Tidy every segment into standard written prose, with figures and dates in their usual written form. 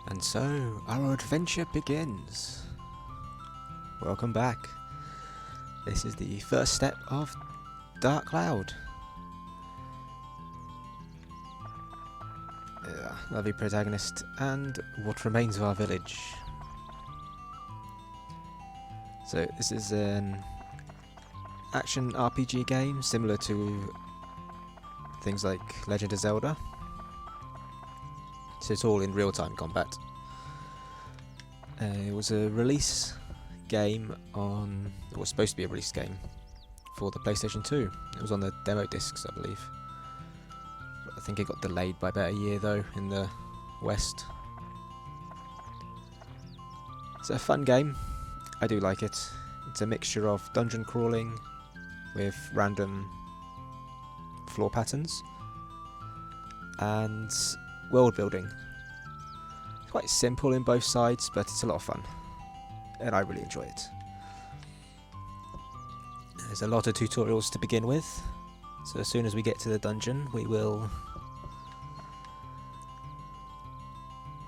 And so, our adventure begins. Welcome back. This is the first step of Dark Cloud. Lovely protagonist and what remains of our village. So this is an action RPG game similar to things like Legend of Zelda. So it's all in real-time combat. It was a release game on... It was supposed to be a release game for the PlayStation 2. It was on the demo discs, I believe. I think it got delayed by about a year though in the West. It's a fun game. I do like it. It's a mixture of dungeon crawling with random floor patterns and world building. It's quite simple in both sides, but it's a lot of fun and I really enjoy it. There's a lot of tutorials to begin with, so as soon as we get to the dungeon we will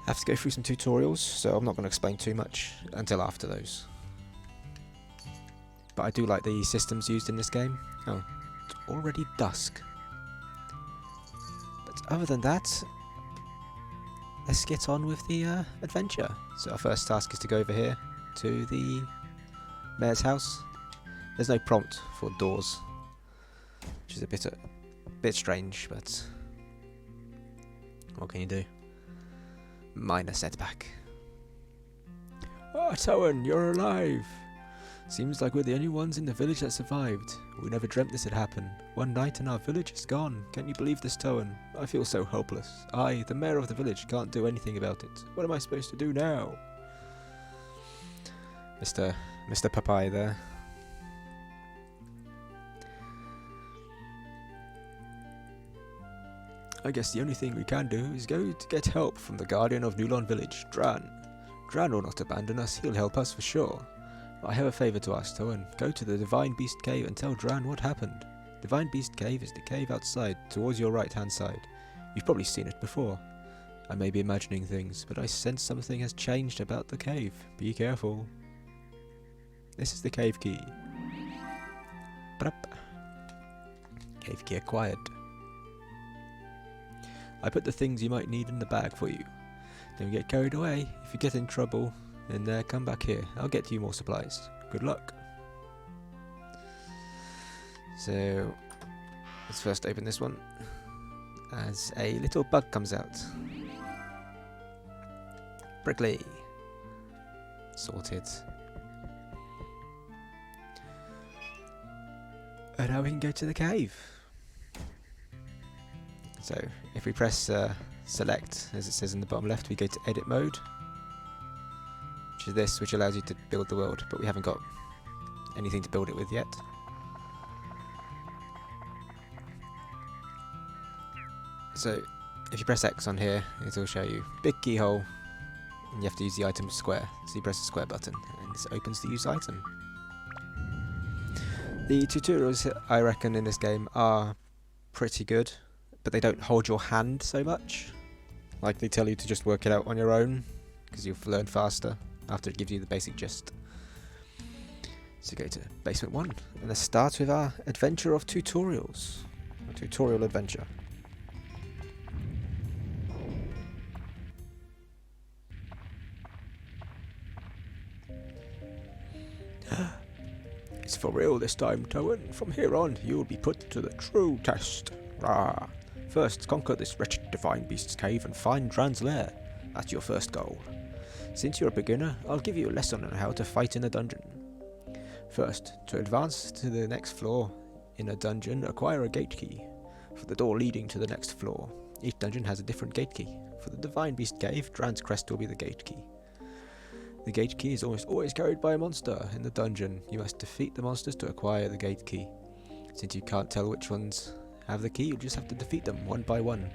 have to go through some tutorials, so I'm not going to explain too much until after those. But I do like the systems used in this game. Oh, it's already dusk. But other than that, let's get on with the adventure. So our first task is to go over here to the mayor's house. There's no prompt for doors, which is a bit strange, but what can you do? Minor setback. Ah, Towen, you're alive! Seems like we're the only ones in the village that survived. We never dreamt this had happened. One night and our village is gone. Can you believe this, Towen? I feel so hopeless. I, the mayor of the village, can't do anything about it. What am I supposed to do now? Mr. Popeye there. I guess the only thing we can do is go to get help from the guardian of Nulon village, Dran. Dran will not abandon us, he'll help us for sure. I have a favour to ask, Towen. Go to the Divine Beast Cave and tell Dran what happened. Divine Beast Cave is the cave outside, towards your right hand side. You've probably seen it before. I may be imagining things, but I sense something has changed about the cave. Be careful. This is the cave key. Brap. Cave key acquired. I put the things you might need in the bag for you. Don't get carried away. If you get in trouble, then come back here. I'll get you more supplies. Good luck. So, let's first open this one. As a little bug comes out. Prickly. Sorted. And now we can go to the cave. So, if we press select, as it says in the bottom left, we go to edit mode, which is this, which allows you to build the world, but we haven't got anything to build it with yet. So, if you press X on here, it will show you big keyhole, and you have to use the item square. So you press the square button, and this opens the use item. The tutorials, I reckon, in this game are pretty good, but they don't hold your hand so much. Like, they tell you to just work it out on your own, because you'll learn faster after it gives you the basic gist. So go to basement 1, and let's start with our adventure of tutorials. A tutorial adventure. It's for real this time, Towen. From here on, you'll be put to the true test. Rah. First, conquer this wretched Divine Beast's cave and find Dran's lair. That's your first goal. Since you're a beginner, I'll give you a lesson on how to fight in a dungeon. First, to advance to the next floor in a dungeon, acquire a gate key for the door leading to the next floor. Each dungeon has a different gate key. For the Divine Beast cave, Dran's crest will be the gate key. The gate key is almost always carried by a monster in the dungeon. You must defeat the monsters to acquire the gate key. Since you can't tell which ones have the key, you'll just have to defeat them one by one.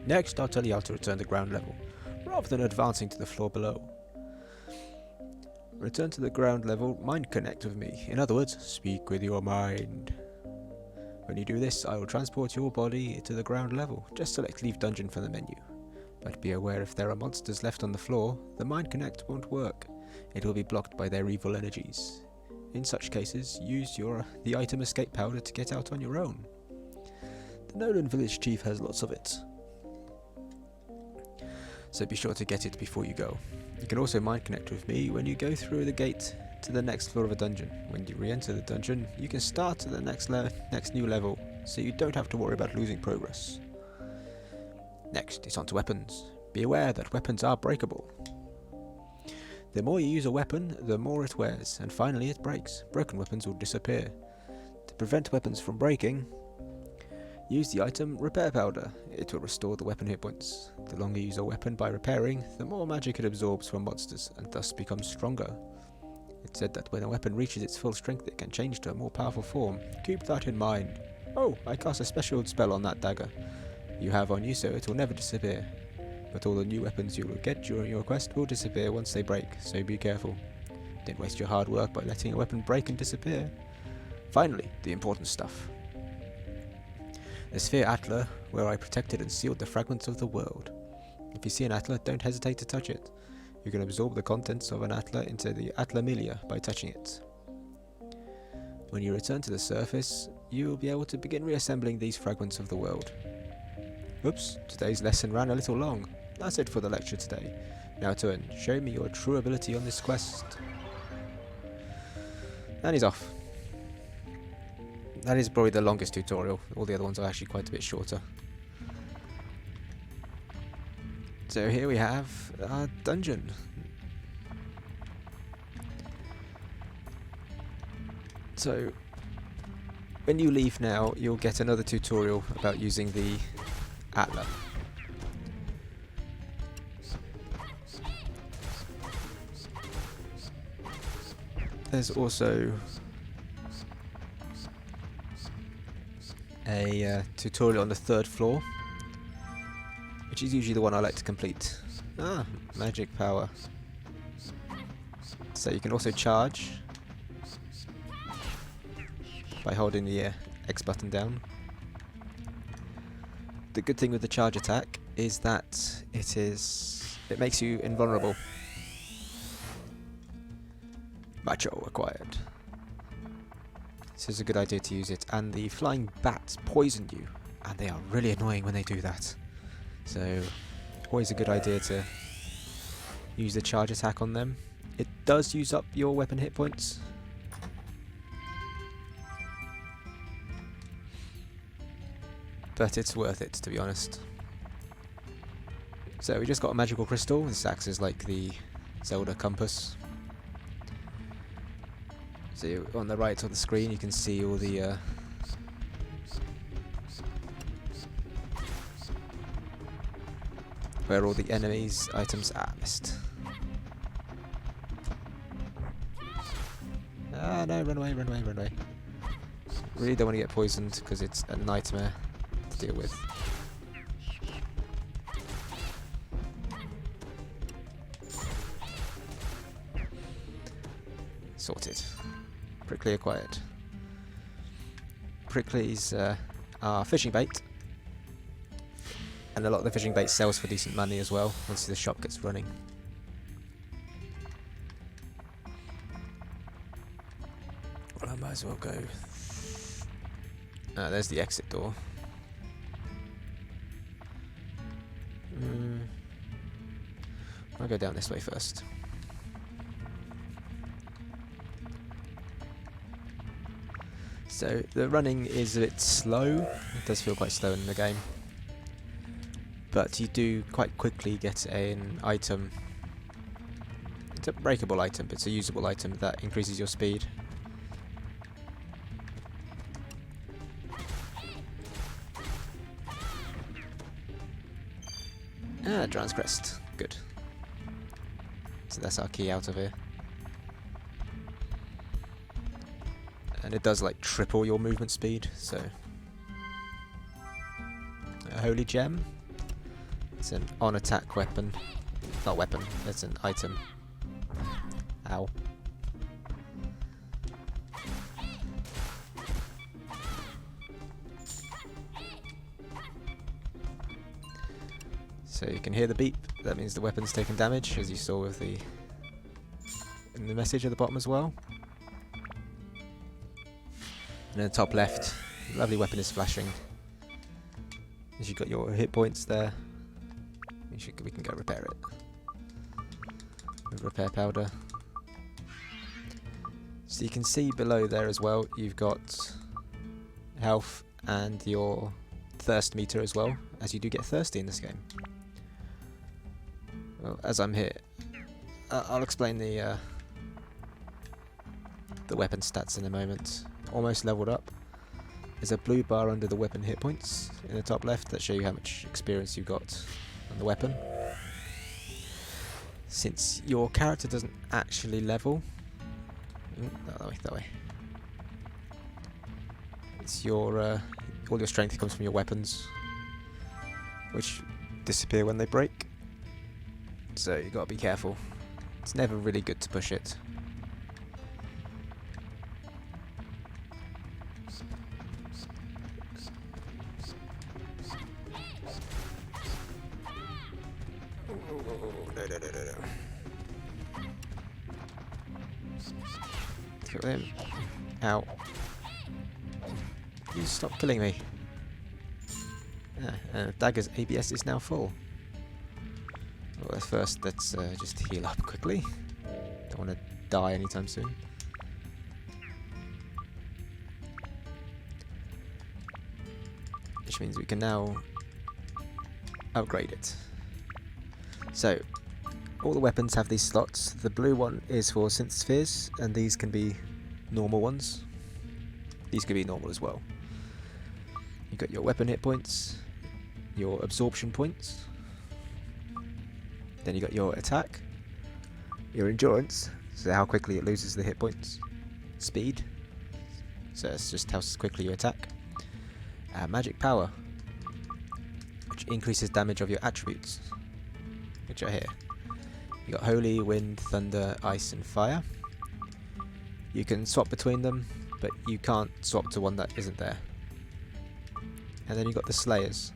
Next, I'll tell you how to return to ground level, rather than advancing to the floor below. Return to the ground level, mind connect with me. In other words, speak with your mind. When you do this, I will transport your body to the ground level. Just select leave dungeon from the menu. But but be aware if there are monsters left on the floor, the Mind Connect won't work. It will be blocked by their evil energies. In such cases, use the item escape powder to get out on your own. The Nolan village chief has lots of it, so be sure to get it before you go. You can also Mind Connect with me when you go through the gate to the next floor of a dungeon. When you re-enter the dungeon, you can start at the next new level, so you don't have to worry about losing progress. Next, it's on to weapons. Be aware that weapons are breakable. The more you use a weapon, the more it wears, and finally it breaks. Broken weapons will disappear. To prevent weapons from breaking, use the item Repair Powder. It will restore the weapon hit points. The longer you use a weapon by repairing, the more magic it absorbs from monsters, and thus becomes stronger. It's said that when a weapon reaches its full strength, it can change to a more powerful form. Keep that in mind. Oh, I cast a special spell on that dagger you have on you, so it will never disappear. But all the new weapons you will get during your quest will disappear once they break, so be careful. Don't waste your hard work by letting a weapon break and disappear. Finally, the important stuff. The Sphere Atla, where I protected and sealed the fragments of the world. If you see an Atla, don't hesitate to touch it. You can absorb the contents of an Atla into the Atlamelia by touching it. When you return to the surface, you will be able to begin reassembling these fragments of the world. Oops, today's lesson ran a little long. That's it for the lecture today. Now Towen, show me your true ability on this quest. And he's off. That is probably the longest tutorial. All the other ones are actually quite a bit shorter. So here we have our dungeon. So when you leave now, you'll get another tutorial about using the Atla. There's also a tutorial on the 3rd floor, which is usually the one I like to complete. Ah, magic power. So you can also charge by holding the X button down. The good thing with the charge attack is that it makes you invulnerable. Macho acquired. This is a good idea to use it, and the flying bats poison you, and they are really annoying when they do that. So, always a good idea to use the charge attack on them. It does use up your weapon hit points. But it's worth it, to be honest. So we just got a magical crystal. This acts as like the Zelda compass. So on the right of the screen you can see all the where all the enemies' items are. Missed. Ah no, run away, run away, run away. Really don't want to get poisoned because it's a nightmare to deal with. Sorted. Prickly acquired. Pricklies are fishing bait, and a lot of the fishing bait sells for decent money as well once the shop gets running. Well, I might as well go. There's the exit door. I'll go down this way first. So the running is a bit slow. It does feel quite slow in the game, but you do quite quickly get an item. It's a breakable item, but it's a usable item that increases your speed. Ah, Drown's Crest. Good. So that's our key out of here. And it does like triple your movement speed, so. A Holy Gem. It's an on-attack weapon. Not weapon, it's an item. Ow. So you can hear the beep, that means the weapon's taken damage, as you saw with in the message at the bottom as well. And in the top left, the lovely weapon is flashing. As you've got your hit points there, we can go repair it. With repair powder. So you can see below there as well, you've got health and your thirst meter as well, as you do get thirsty in this game. Well, as I'm here, I'll explain the weapon stats in a moment. Almost leveled up. There's a blue bar under the weapon hit points in the top left that show you how much experience you've got on the weapon. Since your character doesn't actually level, that way. It's your all your strength comes from your weapons, which disappear when they break. So you gotta be careful. It's never really good to push it. No. Kill him. Ow. You stop killing me. Dagger's ABS is now full. Well, first, let's just heal up quickly. Don't want to die anytime soon. Which means we can now upgrade it. So, all the weapons have these slots. The blue one is for synth spheres, and these can be normal ones. These can be normal as well. You've got your weapon hit points, your absorption points, then you got your attack, your endurance, so how quickly it loses the hit points, speed, so it's just how quickly you attack, magic power, which increases damage of your attributes, which are here. You got holy, wind, thunder, ice and fire. You can swap between them, but you can't swap to one that isn't there. And then you got the slayers,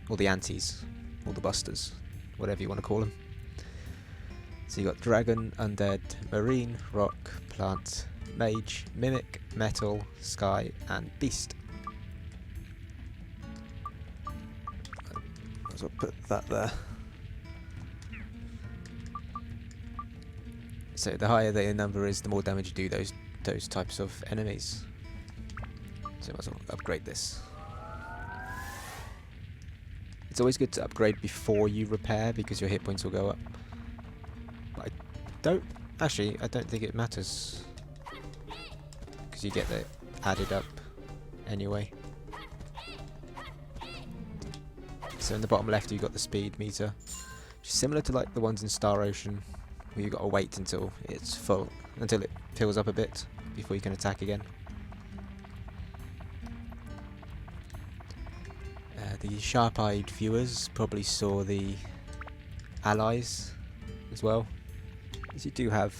or the antis, or the busters, whatever you want to call them. So you got dragon, undead, marine, rock, plant, mage, mimic, metal, sky and beast. Might as well put that there. So the higher the number is, the more damage you do those types of enemies. So might as well upgrade this. It's always good to upgrade before you repair because your hit points will go up. But I don't think it matters because you get that added up anyway. So in the bottom left you've got the speed meter, which is similar to like the ones in Star Ocean, where you've got to wait until it's full, until it fills up a bit before you can attack again. The sharp-eyed viewers probably saw the allies as well, as you do have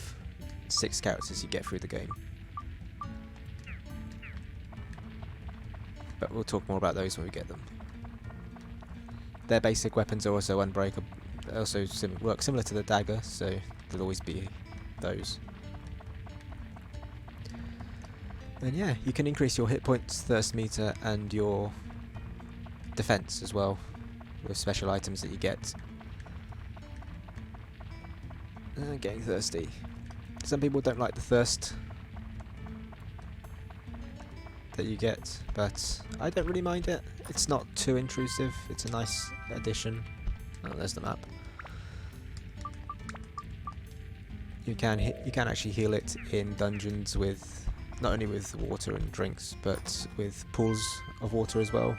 6 characters you get through the game. But we'll talk more about those when we get them. Their basic weapons are also unbreakable, also work similar to the dagger, so there'll always be those. And yeah, you can increase your hit points, thirst meter and your defense as well with special items that you get. Getting thirsty. Some people don't like the thirst that you get, but I don't really mind it. It's not too intrusive. It's a nice addition. Oh, there's the map. You can actually heal it in dungeons with not only with water and drinks, but with pools of water as well.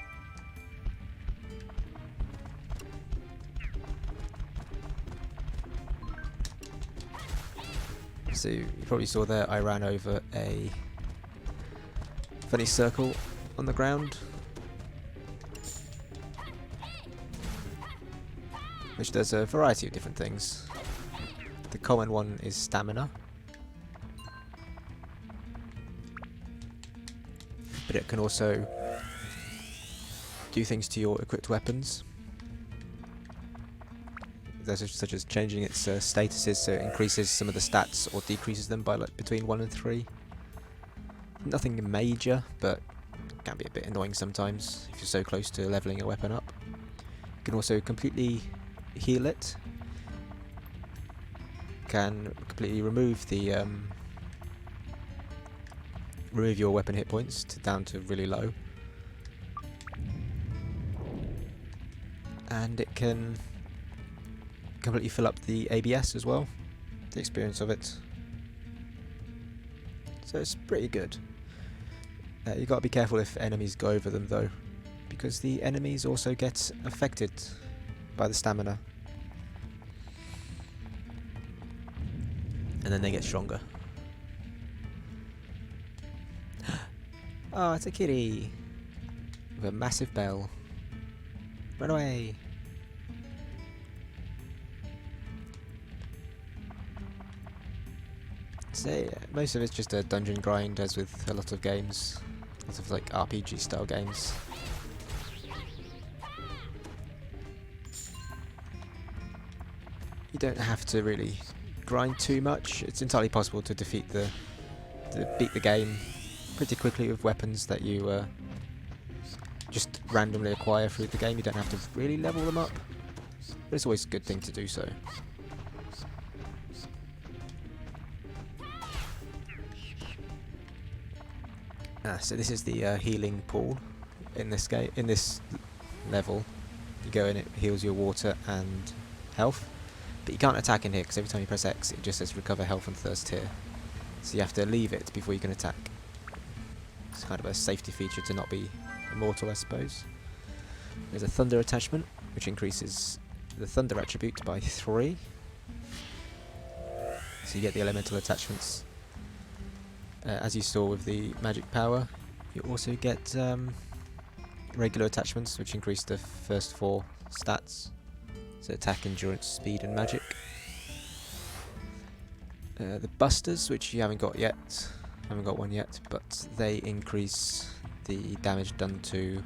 So you probably saw there I ran over a funny circle on the ground, which does a variety of different things. The common one is stamina, but it can also do things to your equipped weapons. such as changing its statuses so it increases some of the stats or decreases them by like between 1 and 3. Nothing major, but can be a bit annoying sometimes if you're so close to leveling a weapon up. You can also completely heal it. Can completely remove the remove your weapon hit points down to really low. And it can completely fill up the ABS as well, the experience of it. So it's pretty good. You've got to be careful if enemies go over them though, because the enemies also get affected by the stamina. And then they get stronger. Oh, it's a kitty with a massive bell. Run away! So yeah, most of it's just a dungeon grind, as with a lot of games, lots of like RPG style games. You don't have to really grind too much. It's entirely possible to beat the game pretty quickly with weapons that you just randomly acquire through the game. You don't have to really level them up, but it's always a good thing to do so. So this is the healing pool in this game. In this level, you go in, it heals your water and health, but you can't attack in here because every time you press X, it just says recover health and thirst here. So you have to leave it before you can attack. It's kind of a safety feature to not be immortal, I suppose. There's a thunder attachment, which increases the thunder attribute by 3. So you get the elemental attachments. As you saw with the magic power, you also get regular attachments, which increase the first 4 stats. So attack, endurance, speed and magic. The busters, which you haven't got yet, one yet, but they increase the damage done to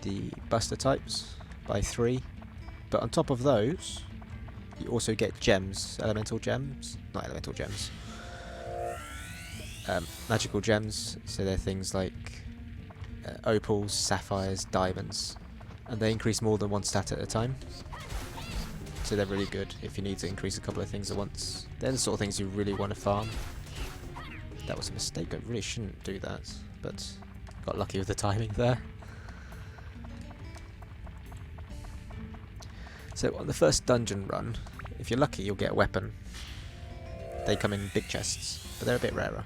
the buster types by 3. But on top of those, you also get gems, magical gems. So they're things like opals, sapphires, diamonds, and they increase more than 1 stat at a time. So they're really good if you need to increase a couple of things at once. They're the sort of things you really want to farm. That was a mistake, I really shouldn't do that, but got lucky with the timing there. So on the first dungeon run, if you're lucky, you'll get a weapon. They come in big chests, but they're a bit rarer.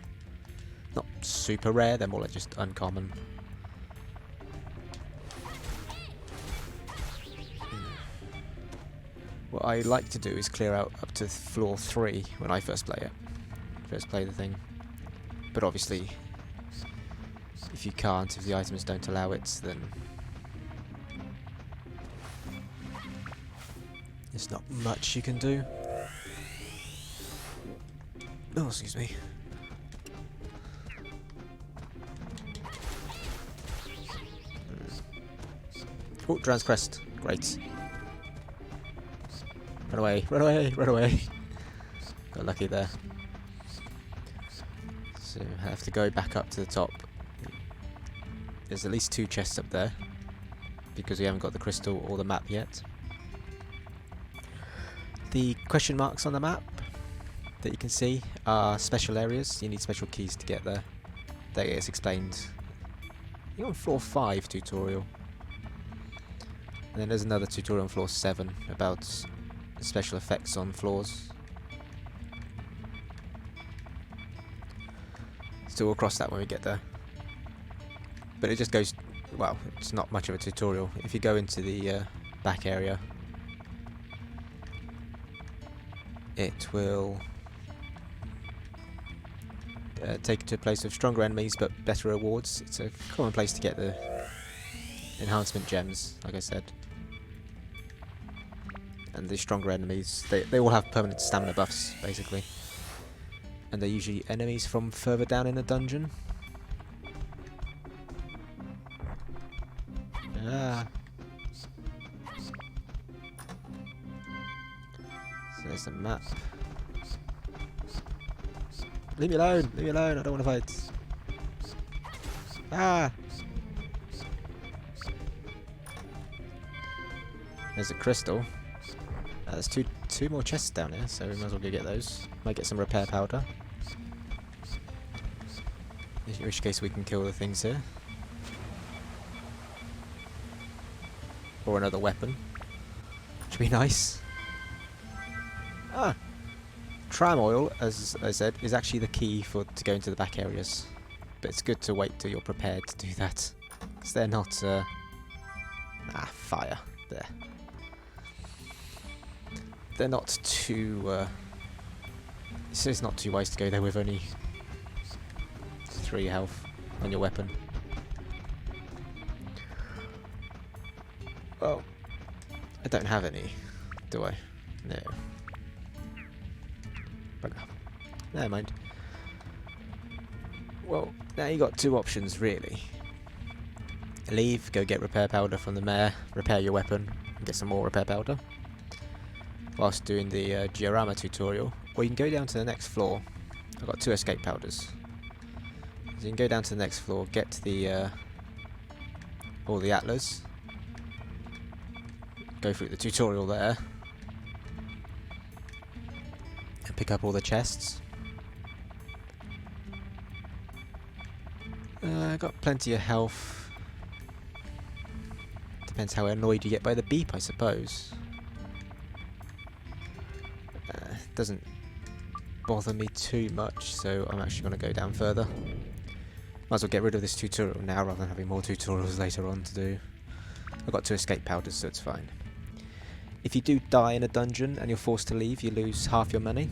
Not super rare, they're more like just uncommon. What I like to do is clear out up to floor 3 when I first play the thing. But obviously, if you can't, if the items don't allow it, then there's not much you can do. Oh, excuse me. Oh, Drown's Crest. Great. Run away, run away, run away. Got lucky there. So I have to go back up to the top. There's at least 2 chests up there, because we haven't got the crystal or the map yet. The question marks on the map that you can see are special areas. You need special keys to get there. That gets explained on floor 5 tutorial. And then there's another tutorial on floor 7 about special effects on floors. So we'll cross that when we get there. But it just goes, well, it's not much of a tutorial. If you go into the back area, it will take you to a place with stronger enemies but better rewards. It's a common place to get the enhancement gems, like I said. And the stronger enemies, they all have permanent stamina buffs, basically. And they're usually enemies from further down in the dungeon. So there's the map. Leave me alone! Leave me alone! I don't want to fight. Ah! There's a crystal. There's two more chests down here, so we might as well go get those. Might get some repair powder. In which case we can kill the things here. Or another weapon. Which would be nice. Ah! Tram oil, as I said, is actually the key to go into the back areas. But it's good to wait till you're prepared to do that. Because they're not... fire. There. They're not too... it's not too wise to go there with only 3 health on your weapon. Well, I don't have any, do I? No. Bugger. Never mind. Well, now you got 2 options, really. Leave, go get repair powder from the mayor, repair your weapon, and get some more repair powder. Whilst doing the diorama tutorial. Or you can go down to the next floor. I've got 2 escape powders. So you can go down to the next floor, get the all the atlas. Go through the tutorial there. And pick up all the chests. Got plenty of health. Depends how annoyed you get by the beep, I suppose. Doesn't bother me too much, so I'm actually going to go down further. Might as well get rid of this tutorial now rather than having more tutorials later on to do. I've got 2 escape powders, so it's fine. If you do die in a dungeon and you're forced to leave, you lose half your money.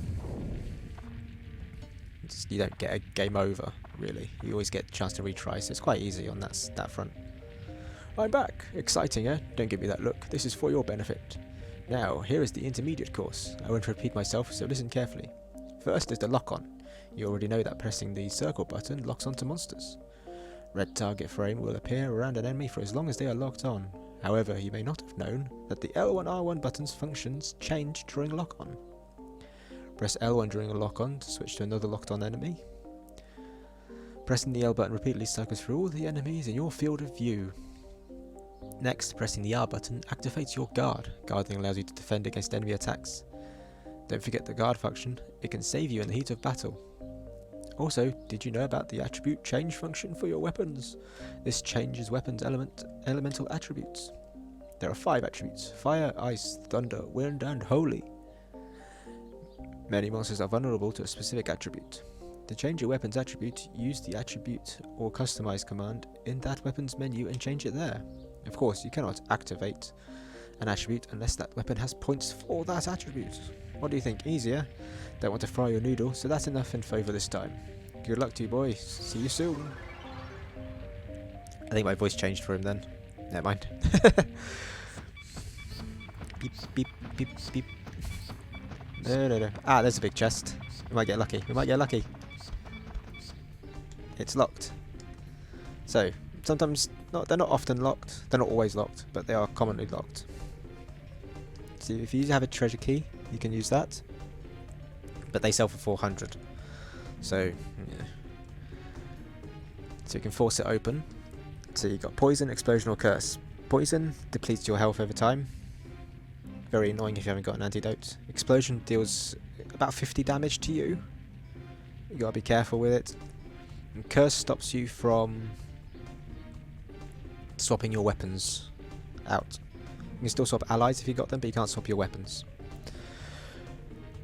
You don't get a game over, really. You always get a chance to retry, so it's quite easy on that front. I'm back! Exciting, eh? Don't give me that look. This is for your benefit. Now, here is the intermediate course. I won't repeat myself, so listen carefully. First is the lock-on. You already know that pressing the circle button locks onto monsters. Red target frame will appear around an enemy for as long as they are locked on. However, you may not have known that the L1 R1 buttons' functions change during lock-on. Press L1 during a lock-on to switch to another locked-on enemy. Pressing the L button repeatedly cycles through all the enemies in your field of view. Next, pressing the R button activates your guard. Guarding allows you to defend against enemy attacks. Don't forget the guard function, it can save you in the heat of battle. Also, did you know about the attribute change function for your weapons? This changes weapons' elemental attributes. There are 5 attributes: fire, ice, thunder, wind, and holy. Many monsters are vulnerable to a specific attribute. To change your weapon's attribute, use the attribute or customize command in that weapon's menu and change it there. Of course, you cannot activate an attribute unless that weapon has points for that attribute. What do you think? Easier? Don't want to fry your noodle, so that's enough info for this time. Good luck to you, boys. See you soon. I think my voice changed for him then. Never mind. Beep, beep, beep, beep. No. Ah, there's a big chest. We might get lucky. We might get lucky. It's locked. So, sometimes, they're not often locked. They're not always locked, but they are commonly locked. So if you have a treasure key, you can use that. But they sell for 400. So, yeah. So you can force it open. So you've got poison, explosion, or curse. Poison depletes your health over time. Very annoying if you haven't got an antidote. Explosion deals about 50 damage to you. You gotta be careful with it. And curse stops you from swapping your weapons out. You can still swap allies if you got them, but you can't swap your weapons.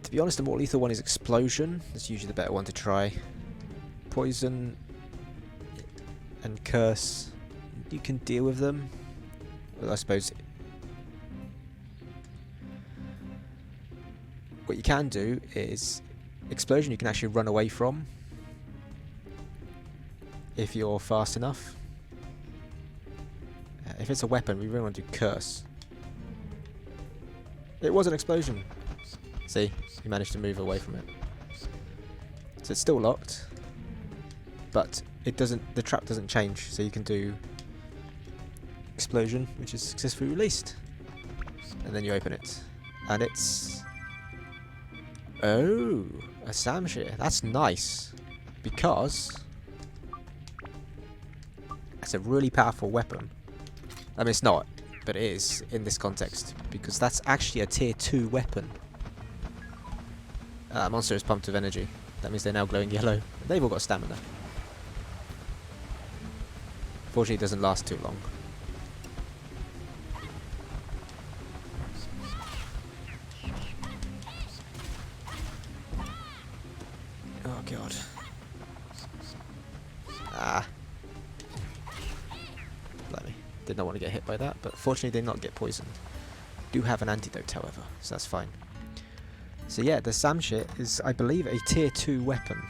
To be honest, the more lethal one is explosion. That's usually the better one to try. Poison and curse, you can deal with them. But I suppose what you can do is explosion you can actually run away from if you're fast enough. If it's a weapon, we really want to do curse. It was an explosion. See, you managed to move away from it. So it's still locked, but it doesn't. The trap doesn't change. So you can do explosion, which is successfully released, and then you open it, and it's Oh, a Samshire. That's nice. Because it's a really powerful weapon. I mean, it's not, but it is in this context. Because that's actually a tier 2 weapon. Monster is pumped with energy. That means they're now glowing yellow. They've all got stamina. Fortunately, it doesn't last too long. Oh god. Ah. Blimey. Did not want to get hit by that, but fortunately did not get poisoned. Do have an antidote, however, so that's fine. So yeah, the Samshire is, I believe, a tier 2 weapon.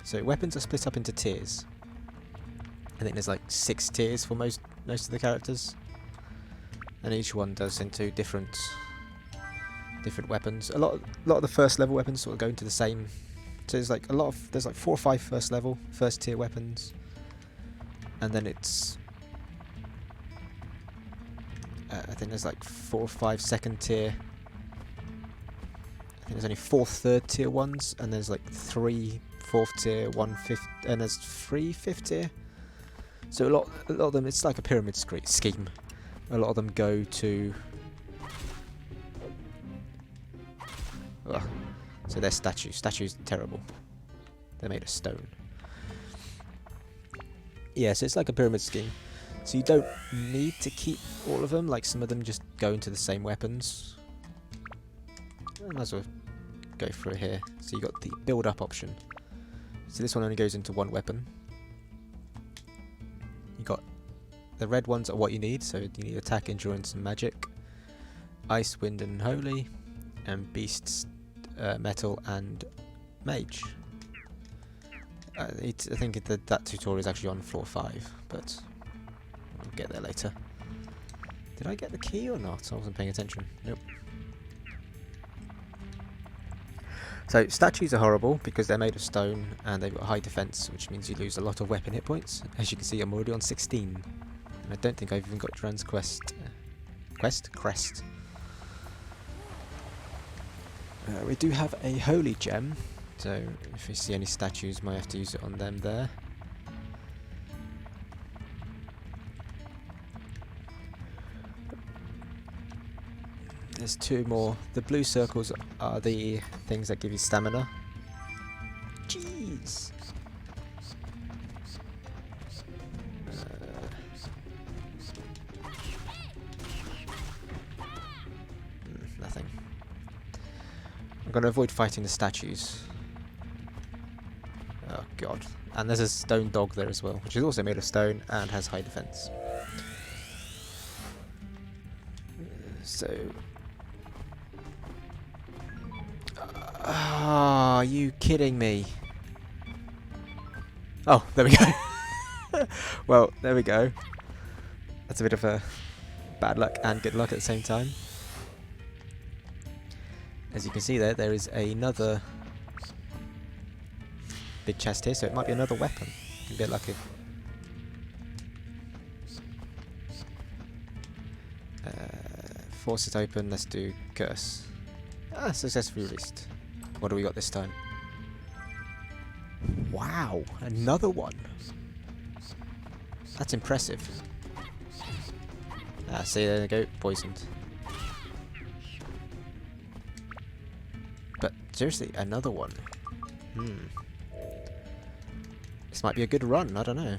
So weapons are split up into tiers. I think there's like 6 tiers for most of the characters. And each one does into different weapons. A lot of the first level weapons sort of go into the same. So there's like there's like 4 or 5 first tier weapons. And then it's I think there's like 4 or 5 second tier. I think there's only 4 third tier ones, and there's like 3 fourth tier, 1 fifth, and there's 3 fifth tier. So a lot of them, it's like a pyramid scheme. A lot of them go to. Ugh. So they're statues. Statues are terrible. They're made of stone. Yeah, so it's like a pyramid scheme. So you don't need to keep all of them. Like some of them just go into the same weapons. I might as well go through here. So you got the build up option. So this one only goes into one weapon. You got the red ones are what you need. So you need attack, endurance, and magic. Ice, wind, and holy, and beasts, metal, and mage. I think that tutorial is actually on floor 5, but I'll get there later. Did I get the key or not? I wasn't paying attention. Nope. So statues are horrible because they're made of stone and they've got high defense, which means you lose a lot of weapon hit points. As you can see, I'm already on 16. And I don't think I've even got Dran's crest. We do have a holy gem, so if you see any statues, might have to use it on them there. There's 2 more. The blue circles are the things that give you stamina. Jeez! Nothing. I'm going to avoid fighting the statues. Oh god. And there's a stone dog there as well, which is also made of stone and has high defense. So... are you kidding me? Oh, there we go. Well, there we go. That's a bit of a bad luck and good luck at the same time. As you can see there is another big chest here, so it might be another weapon. You get lucky. Force it open, let's do curse. Ah, successfully released. What do we got this time? Wow, another one. That's impressive. Ah, see, there we go, poisoned. But seriously, another one. This might be a good run, I don't know.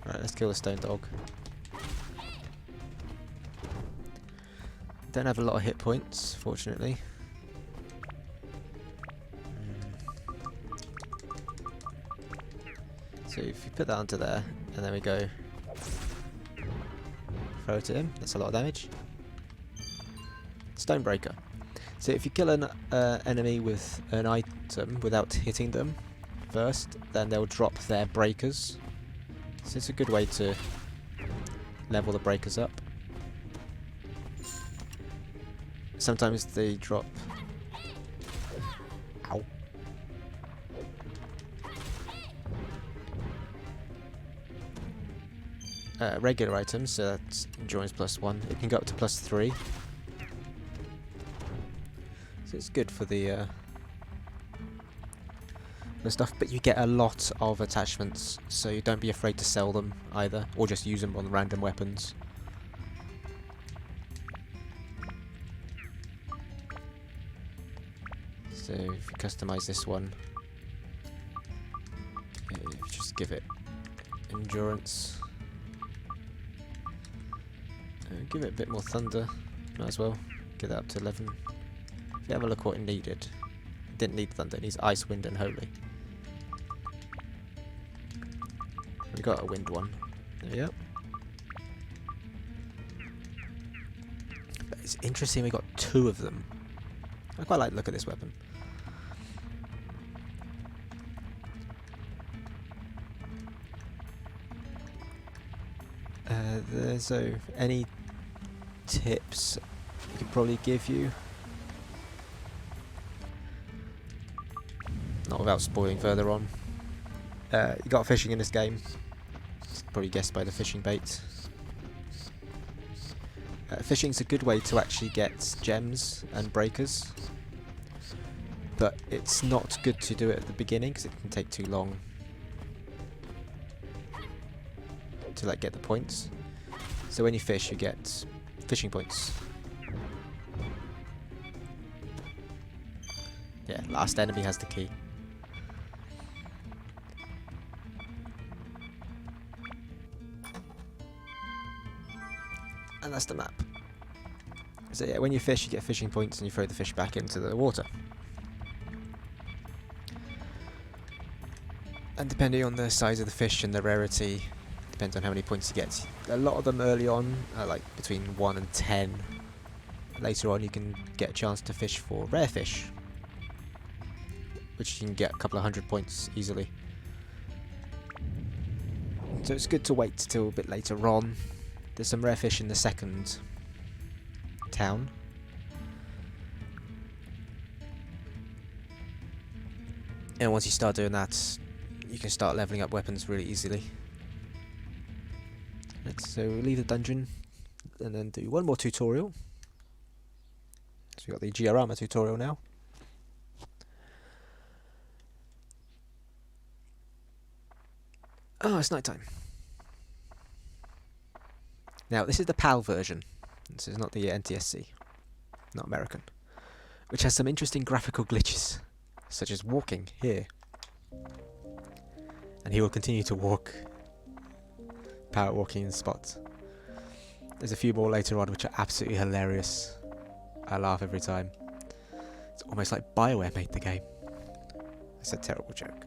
Alright, let's kill the stone dog. Don't have a lot of hit points, fortunately. So if you put that onto there, and then we go throw it at him, that's a lot of damage. Stonebreaker. So if you kill an enemy with an item without hitting them first, then they'll drop their breakers. So it's a good way to level the breakers up. Sometimes they drop... Ow. Regular items, so that's endurance +1. It can go up to +3. So it's good for the stuff, but you get a lot of attachments, so you don't be afraid to sell them either, or just use them on random weapons. So if you customize this one, just give it endurance. Give it a bit more thunder, might as well. Get that up to 11. If you have a look what it needed. It didn't need thunder, it needs ice, wind and holy. We got a wind one. There we go. But it's interesting we got 2 of them. I quite like the look at this weapon. So any tips I could probably give you? Not without spoiling further on. You got fishing in this game. Probably guessed by the fishing bait. Fishing's a good way to actually get gems and breakers, but it's not good to do it at the beginning because it can take too long to like get the points. So when you fish, you get fishing points. Yeah, last enemy has the key. And that's the map. So yeah, when you fish, you get fishing points and you throw the fish back into the water. And depending on the size of the fish and the rarity, depends on how many points you get. A lot of them early on are like between 1 and 10. Later on you can get a chance to fish for rare fish, which you can get a couple of 100 points easily. So it's good to wait till a bit later on. There's some rare fish in the second town. And once you start doing that, you can start leveling up weapons really easily. So leave the dungeon and then do one more tutorial. So we got the Giorama tutorial now. Oh, it's night time. Now this is the PAL version. This is not the NTSC, not American, which has some interesting graphical glitches, such as walking here. And he will continue to walk. Power walking in spots. There's a few more later on which are absolutely hilarious. I laugh every time. It's almost like BioWare made the game. That's a terrible joke.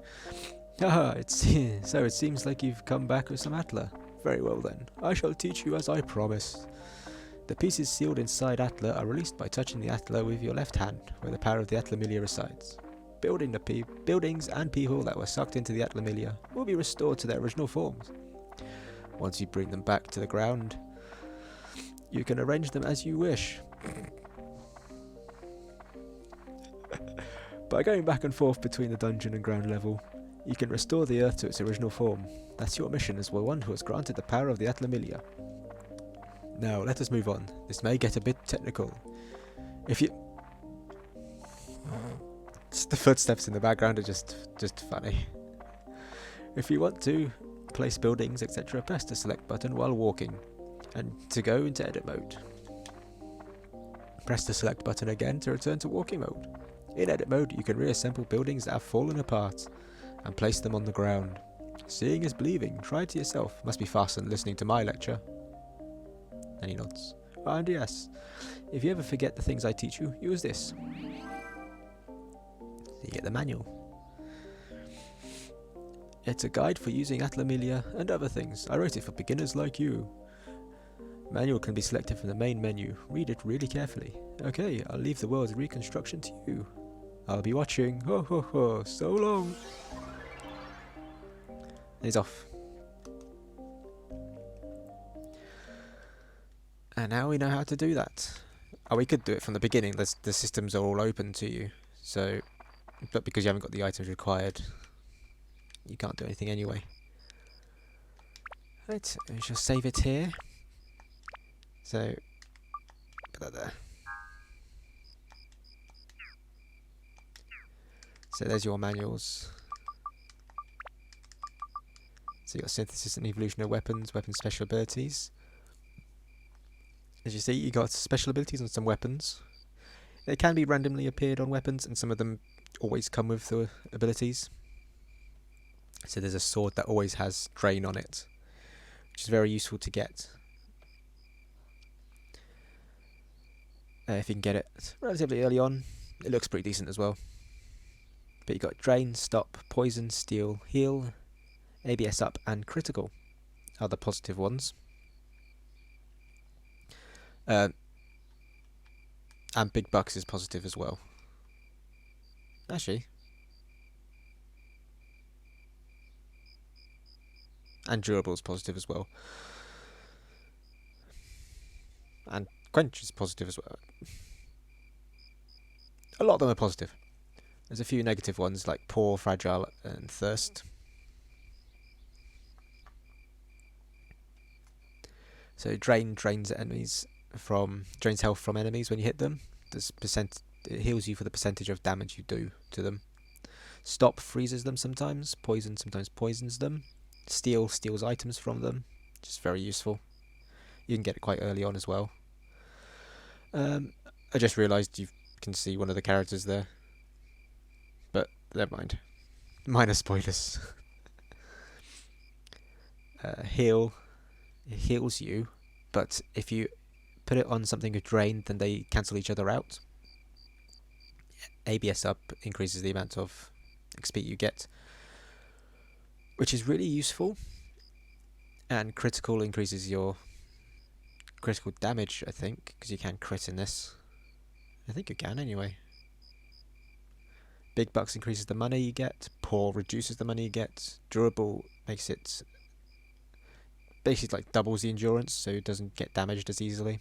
Haha, so it seems like you've come back with some Atla. Very well then, I shall teach you as I promised. The pieces sealed inside Atla are released by touching the Atla with your left hand, where the power of the Atlamilia resides. Buildings and people that were sucked into the Atlamilia will be restored to their original forms. Once you bring them back to the ground, you can arrange them as you wish. By going back and forth between the dungeon and ground level, you can restore the earth to its original form. That's your mission as one who has granted the power of the Atlamilia. Now, let us move on. This may get a bit technical. If you... Just the footsteps in the background are just funny. If you want to place buildings, etc., press the select button while walking, and to go into edit mode. Press the select button again to return to walking mode. In edit mode, you can reassemble buildings that have fallen apart and place them on the ground. Seeing is believing. Try it yourself. Must be faster than listening to my lecture. And he nods. And yes, if you ever forget the things I teach you, use this. So you get the manual. It's a guide for using Atlamilia and other things. I wrote it for beginners like you. Manual can be selected from the main menu. Read it really carefully. Okay, I'll leave the world's reconstruction to you. I'll be watching. Ho ho ho, so long. And he's off. And now we know how to do that. Oh, we could do it from the beginning. The systems are all open to you. So, but because you haven't got the items required, you can't do anything anyway. Right, we shall save it here. So, put that there. So there's your manuals. So you've got synthesis and evolution of weapons, weapon special abilities. As you see, you got special abilities on some weapons. They can be randomly appeared on weapons, and some of them always come with the abilities. So there's a sword that always has drain on it, which is very useful to get. If you can get it relatively early on, it looks pretty decent as well. But you got drain, stop, poison, steal, heal, ABS up, and critical are the positive ones. And big bucks is positive as well. Actually. And durable is positive as well. And quench is positive as well. A lot of them are positive. There's a few negative ones like poor, fragile, and thirst. So drains health from enemies when you hit them. It heals you for the percentage of damage you do to them. Stop freezes them sometimes. Poison sometimes poisons them. Steal steals items from them, which is very useful. You can get it quite early on as well. I just realised you can see one of the characters there, but never mind. Minor spoilers. Heal. It heals you, but if you put it on something with drain, then they cancel each other out. ABS up increases the amount of XP you get, which is really useful. And critical increases your critical damage, I think, because you can crit in this. I think you can anyway. Big bucks increases the money you get. Poor reduces the money you get. Durable makes it basically like doubles the endurance, so it doesn't get damaged as easily.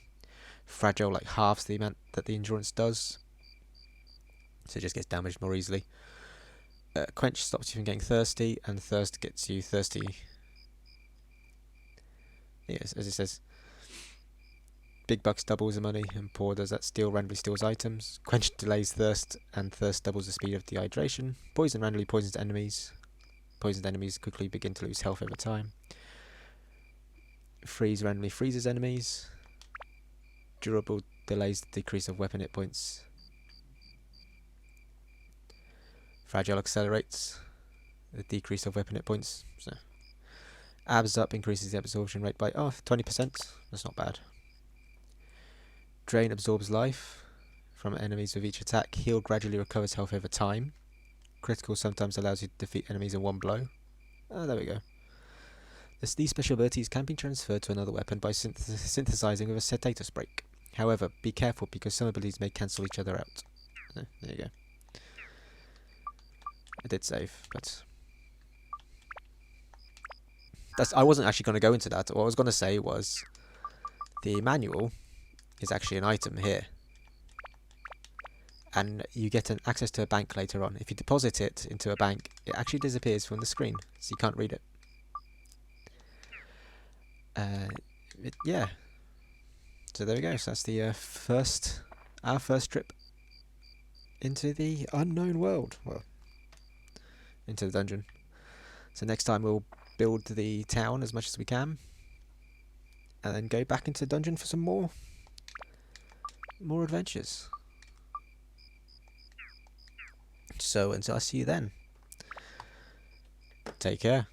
Fragile like halves the amount that the endurance does, so it just gets damaged more easily. Quench stops you from getting thirsty, and thirst gets you thirsty. Yes, as it says. Big bucks doubles the money, and poor does that. Steal randomly steals items. Quench delays thirst, and thirst doubles the speed of dehydration. Poison randomly poisons enemies. Poisoned enemies quickly begin to lose health over time. Freeze randomly freezes enemies. Durable delays the decrease of weapon hit points. Fragile accelerates the decrease of weapon hit points. So, abs up increases the absorption rate by 20%. That's not bad. Drain absorbs life from enemies with each attack. Heal gradually recovers health over time. Critical sometimes allows you to defeat enemies in one blow. There we go. These special abilities can be transferred to another weapon by synthesizing with a status break. However, be careful because some abilities may cancel each other out. There you go. I did save, but I wasn't actually going to go into that. What I was going to say was the manual is actually an item here, and you get access to a bank later on. If you deposit it into a bank, it actually disappears from the screen, so you can't read it. Yeah. So there we go. So that's the our first trip into the unknown world. Well, into the dungeon. So next time we'll build the town as much as we can, and then go back into the dungeon for some more adventures. So until I see you then, take care.